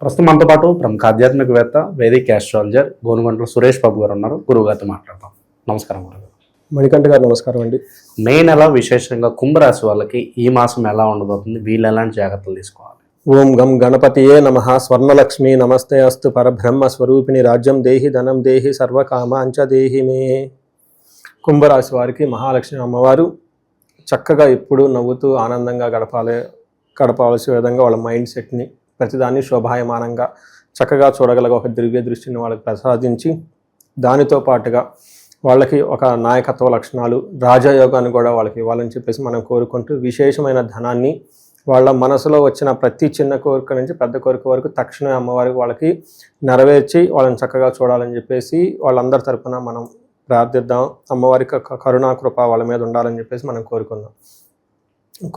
ప్రస్తుతం మనతో పాటు ప్రముఖ ఆధ్యాత్మికవేత్త వేదిక్ ఆస్ట్రాలజర్ గోనుగంట్ల సురేష్ బాబు గారు ఉన్నారు. గురువు గారితో మాట్లాడతాం. నమస్కారం గురువు. మణికంఠ గారు నమస్కారం అండి. మే నెల విశేషంగా కుంభరాశి వాళ్ళకి ఈ మాసం ఎలా ఉండబోతుంది, వీళ్ళు ఎలాంటి జాగ్రత్తలు తీసుకోవాలి? ఓం గం గణపతియే నమః. స్వర్ణలక్ష్మి నమస్తే అస్తు పరబ్రహ్మ స్వరూపిణి రాజ్యం దేహి ధనం దేహి సర్వకామాంచ దేహి మే. కుంభరాశి వారికి మహాలక్ష్మి అమ్మవారు చక్కగా ఎప్పుడూ నవ్వుతూ ఆనందంగా గడపాల్సిన విధంగా వాళ్ళ మైండ్ సెట్ని ప్రతిదాన్ని శోభాయమానంగా చక్కగా చూడగలగ ఒక దివ్య దృష్టిని వాళ్ళకి ప్రసాదించి దానితో పాటుగా వాళ్ళకి ఒక నాయకత్వ లక్షణాలు, రాజయోగాన్ని కూడా వాళ్ళకి ఇవ్వాలని చెప్పేసి మనం కోరుకుంటూ విశేషమైన ధనాన్ని వాళ్ళ మనసులో వచ్చిన ప్రతి చిన్న కోరిక నుంచి పెద్ద కోరిక వరకు తక్షణమే అమ్మవారికి వాళ్ళకి నెరవేర్చి వాళ్ళని చక్కగా చూడాలని చెప్పేసి వాళ్ళందరి తరపున మనం ప్రార్థిద్దాం. అమ్మవారికి కరుణాకృప వాళ్ళ మీద ఉండాలని చెప్పేసి మనం కోరుకుందాం.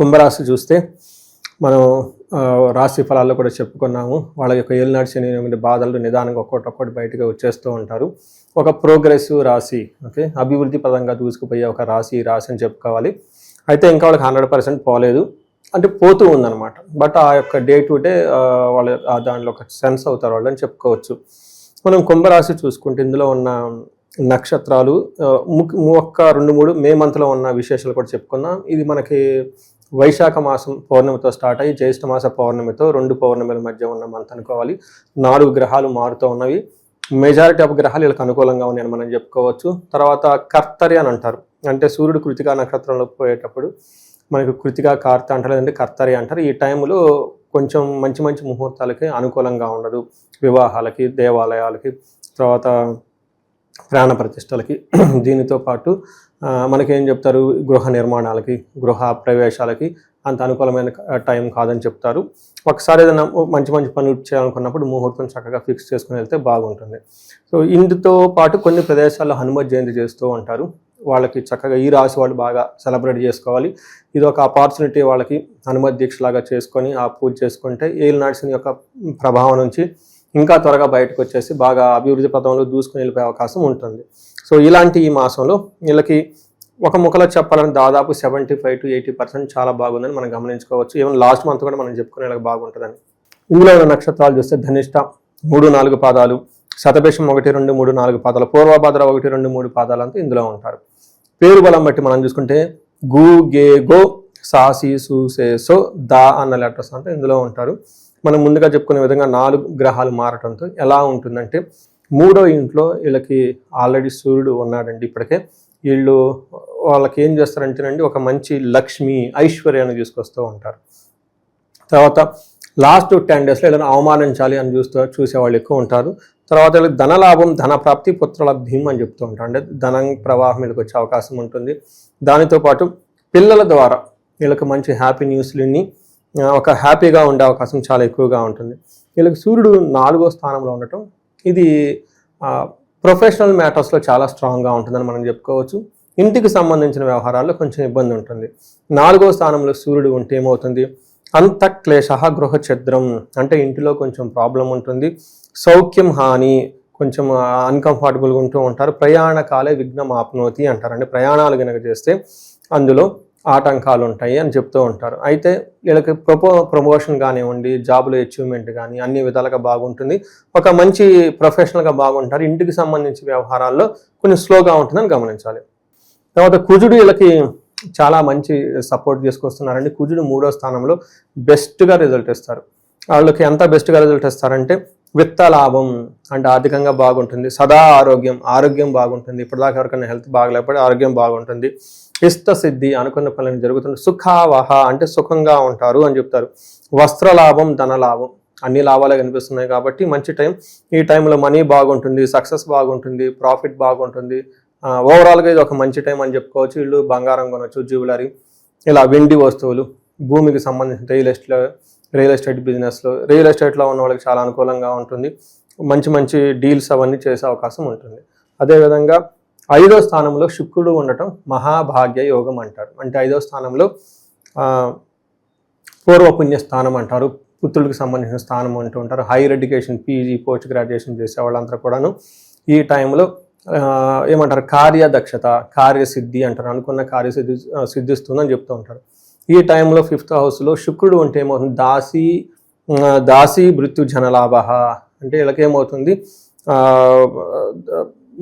కుంభరాశి చూస్తే మనం రాశి ఫలాల్లో కూడా చెప్పుకున్నాము. వాళ్ళ యొక్క ఏలినాటి శని బాధలు నిదానంగా ఒక్కొక్కటి బయటగా వచ్చేస్తూ ఉంటారు. ఒక ప్రోగ్రెసివ్ రాశి, ఓకే, అభివృద్ధి పదంగా దూసుకుపోయే ఒక రాశి అని చెప్పుకోవాలి. అయితే ఇంకా వాళ్ళకి 100% పోలేదు, అంటే పోతూ ఉందన్నమాట. బట్ ఆ యొక్క డే టు డే వాళ్ళ దానిలో ఒక సెన్స్ అవుతారు వాళ్ళు అని చెప్పుకోవచ్చు. మనం కుంభరాశి చూసుకుంటే ఇందులో ఉన్న నక్షత్రాలు 2-3 మే మంత్లో ఉన్న విశేషాలు కూడా చెప్పుకున్నాం. ఇది మనకి వైశాఖ మాసం పౌర్ణమితో స్టార్ట్ అయ్యి జ్యేష్ఠ మాస పౌర్ణమితో 2 పౌర్ణమిల మధ్య ఉన్న మంత్ అనుకోవాలి. 4 గ్రహాలు మారుతూ ఉన్నవి. మెజారిటీ ఆఫ్ గ్రహాలు వీళ్ళకి అనుకూలంగా ఉన్నాయని మనం చెప్పుకోవచ్చు. తర్వాత కర్తరి అని అంటారు, అంటే సూర్యుడు కృతికా నక్షత్రంలో పోయేటప్పుడు మనకి కృతికా కార్తె అంటారు, లేదంటే కర్తరి అంటారు. ఈ టైంలో కొంచెం మంచి మంచి ముహూర్తాలకి అనుకూలంగా ఉండదు. వివాహాలకి, దేవాలయాలకి, తర్వాత ప్రాణ ప్రతిష్టలకి, దీనితో పాటు మనకేం చెప్తారు, గృహ నిర్మాణాలకి, గృహ ప్రవేశాలకి అంత అనుకూలమైన టైం కాదని చెప్తారు. ఒకసారి ఏదైనా మంచి మంచి పనులు చేయాలనుకున్నప్పుడు ముహూర్తం చక్కగా ఫిక్స్ చేసుకుని వెళ్తే బాగుంటుంది. సో ఇందుతో పాటు కొన్ని ప్రదేశాల్లో హనుమత్ జయంతి చేస్తూ ఉంటారు. వాళ్ళకి చక్కగా ఈ రాశి వాళ్ళు బాగా సెలబ్రేట్ చేసుకోవాలి. ఇది ఒక ఆపర్చునిటీ వాళ్ళకి. హనుమత్ దీక్షలాగా చేసుకొని ఆ పూజ చేసుకుంటే ఏలినాటి శని యొక్క ప్రభావం నుంచి ఇంకా త్వరగా బయటకు వచ్చేసి బాగా అభివృద్ధి పదంలో దూసుకుని వెళ్ళిపోయే అవకాశం ఉంటుంది. సో ఇలాంటి ఈ మాసంలో వీళ్ళకి ఒక ముఖలో చెప్పాలని దాదాపు 75 to 80% చాలా బాగుందని మనం గమనించుకోవచ్చు. ఈవెన్ లాస్ట్ మంత్ కూడా మనం చెప్పుకునే వాళ్ళకి బాగుంటుందని. ఇందులో ఉన్న నక్షత్రాలు చూస్తే ధనిష్ట 3-4 పాదాలు, శతభిషం 1-2-3-4 పాదాలు, పూర్వభద్ర 1-2-3 పాదాలు అంతా ఇందులో ఉంటారు. పేరు బలం బట్టి మనం చూసుకుంటే గు, గే, గో, సా, సి, సు, సే, సో, దా అన్న లెటర్స్ అంతా ఇందులో ఉంటారు. మనం ముందుగా చెప్పుకునే విధంగా 4 గ్రహాలు మారటంతో ఎలా ఉంటుందంటే 3వ ఇంట్లో వీళ్ళకి ఆల్రెడీ సూర్యుడు ఉన్నాడండి. ఇప్పటికే వీళ్ళు వాళ్ళకి ఏం చేస్తారంటేనండి ఒక మంచి లక్ష్మి ఐశ్వర్యాన్ని తీసుకొస్తూ ఉంటారు. తర్వాత లాస్ట్ 10 డేస్లో వీళ్ళని అవమానించాలి అని చూసేవాళ్ళు ఎక్కువ ఉంటారు. తర్వాత వీళ్ళకి ధనలాభం, ధనప్రాప్తి, పుత్రలబ్ధిం అని చెప్తూ ఉంటారు. అంటే ధనం ప్రవాహం వీళ్ళకి వచ్చే అవకాశం ఉంటుంది. దానితో పాటు పిల్లల ద్వారా వీళ్ళకి మంచి హ్యాపీ న్యూస్లని ఒక హ్యాపీగా ఉండే అవకాశం చాలా ఎక్కువగా ఉంటుంది. వీళ్ళకి సూర్యుడు 4వ స్థానంలో ఉండటం ఇది ప్రొఫెషనల్ మ్యాటర్స్లో చాలా స్ట్రాంగ్గా ఉంటుందని మనం చెప్పుకోవచ్చు. ఇంటికి సంబంధించిన వ్యవహారాల్లో కొంచెం ఇబ్బంది ఉంటుంది. 4వ స్థానంలో సూర్యుడు ఉంటే ఏమవుతుంది, అంత క్లేశ గృహ ఛద్రం, అంటే ఇంటిలో కొంచెం ప్రాబ్లం ఉంటుంది. సౌఖ్యం హాని, కొంచెం అన్కంఫర్టబుల్గా ఉంటూ ఉంటారు. ప్రయాణకాలే విఘ్నం ఆప్నోతి అంటారు, అంటే ప్రయాణాలు కనుక చేస్తే అందులో ఆటంకాలు ఉంటాయి అని చెప్తూ ఉంటారు. అయితే వీళ్ళకి ప్రమోషన్ కానివ్వండి, జాబ్లో అచీవ్మెంట్ కానీ అన్ని విధాలుగా బాగుంటుంది. ఒక మంచి ప్రొఫెషనల్గా బాగుంటారు. ఇంటికి సంబంధించి వ్యవహారాల్లో కొంచెం స్లోగా ఉంటుందని గమనించాలి. తర్వాత కుజుడు వీళ్ళకి చాలా మంచి సపోర్ట్ చేసుకొస్తున్నారండి. కుజుడు 3వ స్థానంలో బెస్ట్గా రిజల్ట్ ఇస్తారు. వాళ్ళకి ఎంత బెస్ట్గా రిజల్ట్ ఇస్తారంటే విత్త లాభం, అంటే ఆర్థికంగా బాగుంటుంది. సదా ఆరోగ్యం బాగుంటుంది. ఇప్పటిదాకా ఎవరికైనా హెల్త్ బాగలేకపోతే ఆరోగ్యం బాగుంటుంది. ఇష్ట సిద్ధి, అనుకున్న పనులు జరుగుతుంది. సుఖావహ, అంటే సుఖంగా ఉంటారు అని చెప్తారు. వస్త్రలాభం, ధనలాభం, అన్ని లాభాలే కనిపిస్తున్నాయి కాబట్టి మంచి టైం. ఈ టైంలో మనీ బాగుంటుంది, సక్సెస్ బాగుంటుంది, ప్రాఫిట్ బాగుంటుంది. ఓవరాల్గా ఇది ఒక మంచి టైం అని చెప్పుకోవచ్చు. వీళ్ళు బంగారం కొనవచ్చు, జ్యువెలరీ, ఇలా వెండి వస్తువులు, భూమికి సంబంధించిన రియల్ ఎస్టేట్ బిజినెస్లో, రియల్ ఎస్టేట్లో ఉన్న వాళ్ళకి చాలా అనుకూలంగా ఉంటుంది. మంచి మంచి డీల్స్ అవన్నీ చేసే అవకాశం ఉంటుంది. అదేవిధంగా 5వ స్థానంలో శుక్రుడు ఉండటం మహాభాగ్య యోగం అంటారు. అంటే 5వ స్థానంలో పూర్వపుణ్య స్థానం అంటారు, పుత్రులకు సంబంధించిన స్థానం అంటూ ఉంటారు. Higher education, PG, post graduation చేసే వాళ్ళంతా కూడాను ఈ టైంలో ఏమంటారు, కార్యదక్షత, కార్యసిద్ధి అంటారు. అనుకున్న సిద్ధిస్తుందని చెప్తూ ఉంటారు. ఈ టైంలో 5th హౌస్లో శుక్రుడు ఉంటే ఏమవుతుంది, దాసి, దాసి మృత్యు జనలాభ అంటే వీళ్ళకేమవుతుంది,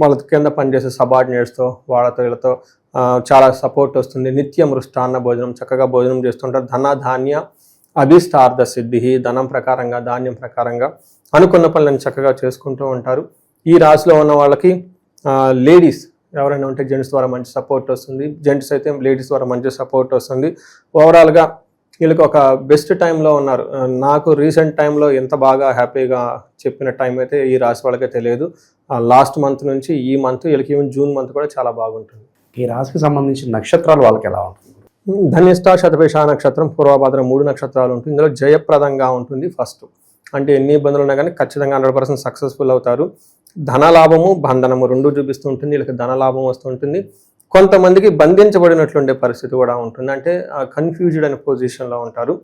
వాళ్ళ కింద పనిచేసే సబార్డినేట్స్తో వాళ్ళతో వీళ్ళతో చాలా సపోర్ట్ వస్తుంది. నిత్య మృష్టాన్న భోజనం, చక్కగా భోజనం చేస్తుంటారు. ధన ధాన్య అభిష్టార్థ సిద్ధి, ధనం ప్రకారంగా ధాన్యం ప్రకారంగా అనుకున్న పనులను చక్కగా చేసుకుంటూ ఉంటారు. ఈ రాశిలో ఉన్న వాళ్ళకి లేడీస్ ఎవరైనా ఉంటే జెంట్స్ ద్వారా మంచి సపోర్ట్ వస్తుంది, జెంట్స్ అయితే లేడీస్ ద్వారా మంచి సపోర్ట్ వస్తుంది. ఓవరాల్గా వీళ్ళకి ఒక బెస్ట్ టైంలో ఉన్నారు. నాకు రీసెంట్ టైంలో ఎంత బాగా హ్యాపీగా చెప్పిన టైం అయితే ఈ రాశి వాళ్ళకే తెలియదు. లాస్ట్ మంత్ నుంచి ఈ మంత్ వీళ్ళకి ఈవెన్ జూన్ మంత్ కూడా చాలా బాగుంటుంది. ఈ రాశికి సంబంధించిన నక్షత్రాలు వాళ్ళకి ఎలా ఉంటుంది? ధనిష్ట, శతభిష నక్షత్రం, పూర్వభద్ర 3 నక్షత్రాలు ఉంటుంది. ఇందులో జయప్రదంగా ఉంటుంది. ఫస్ట్ అంటే ఎన్ని ఇబ్బందులు ఉన్నా కానీ ఖచ్చితంగా 100% సక్సెస్ఫుల్ అవుతారు. ధనలాభము బంధనము 2 చూపిస్తూ ఉంటుంది. వీళ్ళకి ధనలాభం వస్తుంటుంది. కొంతమందికి బంధించబడినట్లుండే పరిస్థితి కూడా ఉంటుంది. అంటే కన్ఫ్యూజ్డ్ అనే పొజిషన్లో ఉంటారు.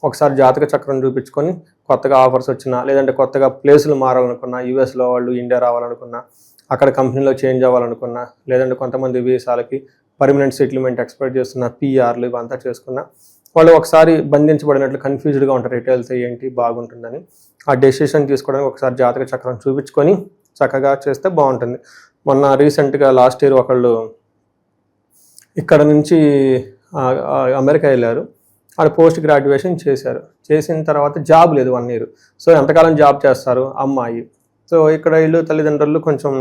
ఒకసారి జాతక చక్రం చూపించుకొని కొత్తగా ఆఫర్స్ వచ్చినా, లేదంటే కొత్తగా ప్లేసులు మారాలనుకున్నా, యూఎస్లో వాళ్ళు ఇండియా రావాలనుకున్నా, అక్కడ కంపెనీలో చేంజ్ అవ్వాలనుకున్నా, లేదంటే కొంతమంది వీసాలకి పర్మనెంట్ సెటిల్మెంట్ ఎక్స్పెక్ట్ చేస్తున్న పిఆర్లు ఇవంతా చేసుకున్నా వాళ్ళు ఒకసారి బంధించబడినట్లు కన్ఫ్యూజ్డ్గా ఉంటారు. ఎటు వెళ్తే ఏంటి బాగుంటుందని ఆ డెసిషన్ తీసుకోవడానికి ఒకసారి జాతక చక్రం చూపించుకొని చక్కగా చేస్తే బాగుంటుంది. మొన్న రీసెంట్గా లాస్ట్ ఇయర్ ఒకళ్ళు ఇక్కడ నుంచి అమెరికా వెళ్ళారు. ఆడ పోస్ట్ గ్రాడ్యుయేషన్ చేశారు. చేసిన తర్వాత జాబ్ లేదు 1 year. సో ఎంతకాలం జాబ్ చేస్తారు అమ్మాయి. సో ఇక్కడ వీళ్ళు తల్లిదండ్రులు కొంచెం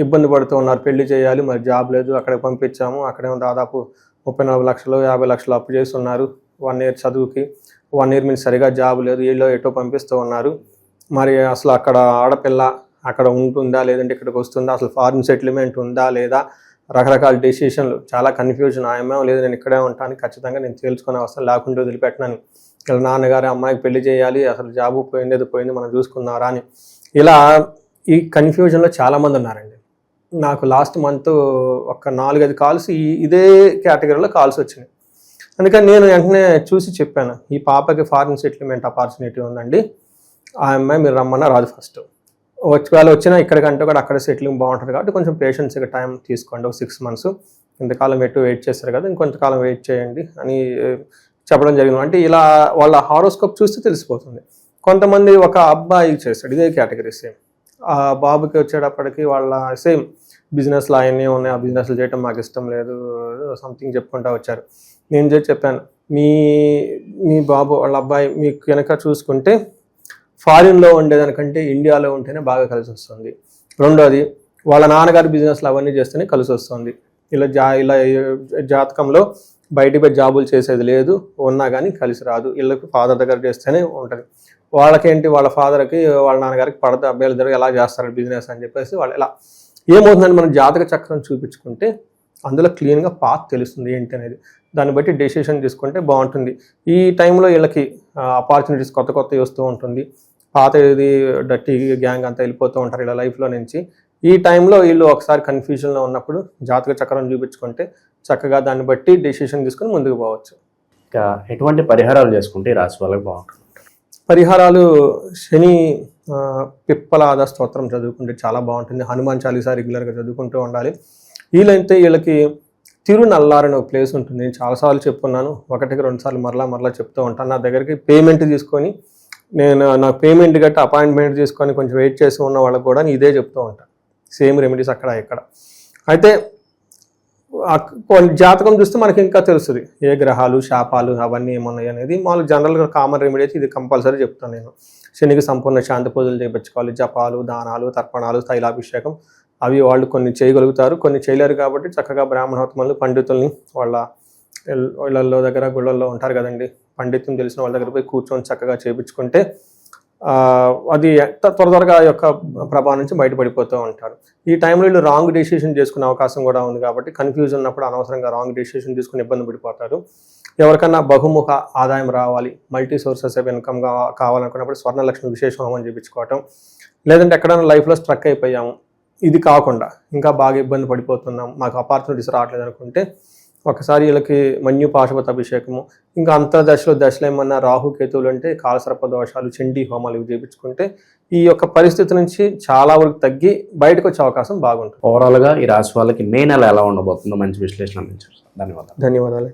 ఇబ్బంది పడుతూ ఉన్నారు. పెళ్లి చేయాలి, మరి జాబ్ లేదు, అక్కడికి పంపించాము. అక్కడేమో దాదాపు 34 లక్షలు 50 లక్షలు అప్పు చేసి ఉన్నారు 1 year చదువుకి. 1 year మీద సరిగా జాబ్ లేదు, వీళ్ళు ఎటో పంపిస్తూ ఉన్నారు. మరి అసలు అక్కడ ఆడపిల్ల అక్కడ ఉంటుందా, లేదంటే ఇక్కడికి వస్తుందా, అసలు ఫారిన్ సెటిల్మెంట్ ఉందా లేదా, రకరకాల డెసిషన్లు, చాలా కన్ఫ్యూజన్. ఆయమేమో లేదు నేను ఇక్కడే ఉంటాను, ఖచ్చితంగా నేను తేల్చుకునే వస్తాను, లేకుంటే వదిలిపెట్టినాను. ఇలా నాన్నగారి అమ్మాయికి పెళ్లి చేయాలి, అసలు జాబు పోయింది పోయింది మనం చూసుకున్నారా అని ఇలా ఈ కన్ఫ్యూజన్లో చాలామంది ఉన్నారండి. నాకు లాస్ట్ మంత్ ఒక 4-5 కాల్స్ ఇదే కేటగిరీలో కాల్స్ వచ్చినాయి. అందుకని నేను వెంటనే చూసి చెప్పాను, ఈ పాపకి ఫారిన్ సెటిల్మెంట్ ఆపర్చునిటీ ఉందండి, ఆ అమ్మాయి మీరు రమ్మన్నా రాదు. ఫస్ట్ ఒకవేళ వచ్చినా ఇక్కడికంటే కూడా అక్కడ సెటిలింగ్ బాగుంటుంది కాబట్టి కొంచెం పేషెన్స్గా టైం తీసుకోండి, ఒక 6 months. ఇంతకాలం వెయిట్ చేస్తారు కదా, ఇంకొంతకాలం వెయిట్ చేయండి అని చెప్పడం జరిగింది. అంటే ఇలా వాళ్ళ హారోస్కోప్ చూస్తే తెలిసిపోతుంది. కొంతమంది ఒక అబ్బాయి చేస్తాడు ఇదే కేటగిరీ సేమ్, ఆ బాబుకి వచ్చేటప్పటికి వాళ్ళ సేమ్ బిజినెస్లు అవన్నీ ఉన్నాయి, ఆ బిజినెస్లు చేయడం మాకు ఇష్టం లేదు సంథింగ్ చెప్పుకుంటూ వచ్చారు. నేను చెప్పాను, మీ బాబు వాళ్ళ అబ్బాయి మీకు కనుక చూసుకుంటే ఫారిన్లో ఉండేదానికంటే ఇండియాలో ఉంటేనే బాగా కలిసి వస్తుంది. రెండోది వాళ్ళ నాన్నగారి బిజినెస్లు అవన్నీ చేస్తేనే కలిసి వస్తుంది. ఇలా జాతకంలో బయటికి పోయి జాబులు చేసేది లేదు, ఉన్నా కానీ కలిసి రాదు. వీళ్ళకి ఫాదర్ దగ్గర చేస్తేనే ఉంటుంది. వాళ్ళకేంటి వాళ్ళ ఫాదర్కి వాళ్ళ నాన్నగారికి పడత అబ్బాయిల దగ్గర ఎలా చేస్తారు బిజినెస్ అని చెప్పేసి వాళ్ళు ఇలా ఏమవుతుందని మనం జాతక చక్రం చూపించుకుంటే అందులో క్లీన్గా పాత్ తెలుస్తుంది ఏంటి అనేది. దాన్ని బట్టి డెసిషన్ తీసుకుంటే బాగుంటుంది. ఈ టైంలో వీళ్ళకి ఆపర్చునిటీస్ కొత్తవి వస్తూ ఉంటుంది. పాత ఇది డర్టీ గ్యాంగ్ అంతా వెళ్ళిపోతూ ఉంటారు ఇలా లైఫ్లో నుంచి. ఈ టైంలో వీళ్ళు ఒకసారి కన్ఫ్యూజన్లో ఉన్నప్పుడు జాతక చక్రం చూపించుకుంటే చక్కగా దాన్ని బట్టి డెసిషన్ తీసుకొని ముందుకు పోవచ్చు. ఇంకా ఎటువంటి పరిహారాలు చేసుకుంటే ఈ రాశి వాళ్ళకి బాగుంటుంది? పరిహారాలు శని పిప్పలాద స్తోత్రం చదువుకుంటే చాలా బాగుంటుంది. హనుమాన్ చాలీసా రెగ్యులర్గా చదువుకుంటూ ఉండాలి. వీళ్ళైతే వీళ్ళకి తిరునల్లారు అనే ఒక ప్లేస్ ఉంటుంది. నేను చాలాసార్లు చెప్పుకున్నాను, 1-2 సార్లు మరలా చెప్తూ ఉంటాను. నా దగ్గరికి పేమెంట్ తీసుకొని నాకు పేమెంట్ గట్టి అపాయింట్మెంట్ తీసుకొని కొంచెం వెయిట్ చేసి ఉన్న వాళ్ళకి కూడా ఇదే చెప్తూ ఉంటాను, సేమ్ రెమెడీస్ అక్కడ ఇక్కడ. అయితే జాతకం చూస్తే మనకి ఇంకా తెలుస్తుంది ఏ గ్రహాలు శాపాలు అవన్నీ ఏమున్నాయి అనేది. మామూలు జనరల్గా కామన్ రెమెడీ అయితే ఇది కంపల్సరీ చెప్తాను నేను. శనికి సంపూర్ణ శాంతి పూజలు చేయించుకోవాలి, జపాలు, దానాలు, తర్పణాలు, తైలాభిషేకం అవి వాళ్ళు కొన్ని చేయగలుగుతారు, కొన్ని చేయలేరు. కాబట్టి చక్కగా బ్రాహ్మణోత్తములు పండితుల్ని వాళ్ళ ఇళ్ళల్లో దగ్గర గుళ్ళల్లో ఉంటారు కదండి, పండితుని తెలిసిన వాళ్ళ దగ్గర పోయి కూర్చొని చక్కగా చేయించుకుంటే అది త్వరగా ఆ యొక్క ప్రభావం నుంచి బయటపడిపోతూ ఉంటారు. ఈ టైంలో వీళ్ళు రాంగ్ డెసిషన్ చేసుకునే అవకాశం కూడా ఉంది. కాబట్టి కన్ఫ్యూజన్ ఉన్నప్పుడు అనవసరంగా రాంగ్ డెసిషన్ తీసుకుని ఇబ్బంది పడిపోతారు. ఎవరికన్నా బహుముఖ ఆదాయం రావాలి, మల్టీ సోర్సెస్ ఆఫ్ ఇన్కమ్ కావాలనుకున్నప్పుడు స్వర్ణలక్ష్మి విశేష హోమం చేయించుకోవటం. లేదంటే ఎక్కడైనా లైఫ్లో స్ట్రక్ అయిపోయాము, ఇది కాకుండా ఇంకా బాగా ఇబ్బంది పడిపోతున్నాం, మాకు ఆపర్చునిటీస్ రావట్లేదు అనుకుంటే ఒకసారి వీళ్ళకి మన్యు పాశుపత అభిషేకము, ఇంకా దశలో ఏమన్నా రాహుకేతువులు అంటే కాలసర్ప దోషాలు, చండీ హోమాలు ఇవి చేయించుకుంటే ఈ యొక్క పరిస్థితి నుంచి చాలా వరకు తగ్గి బయటకు వచ్చే అవకాశం బాగుంటుంది. ఓవరాల్గా ఈ రాశి వాళ్ళకి మే నెల ఎలా ఉండబోతుందో మంచి విశ్లేషణ అందించారు. ధన్యవాదాలు.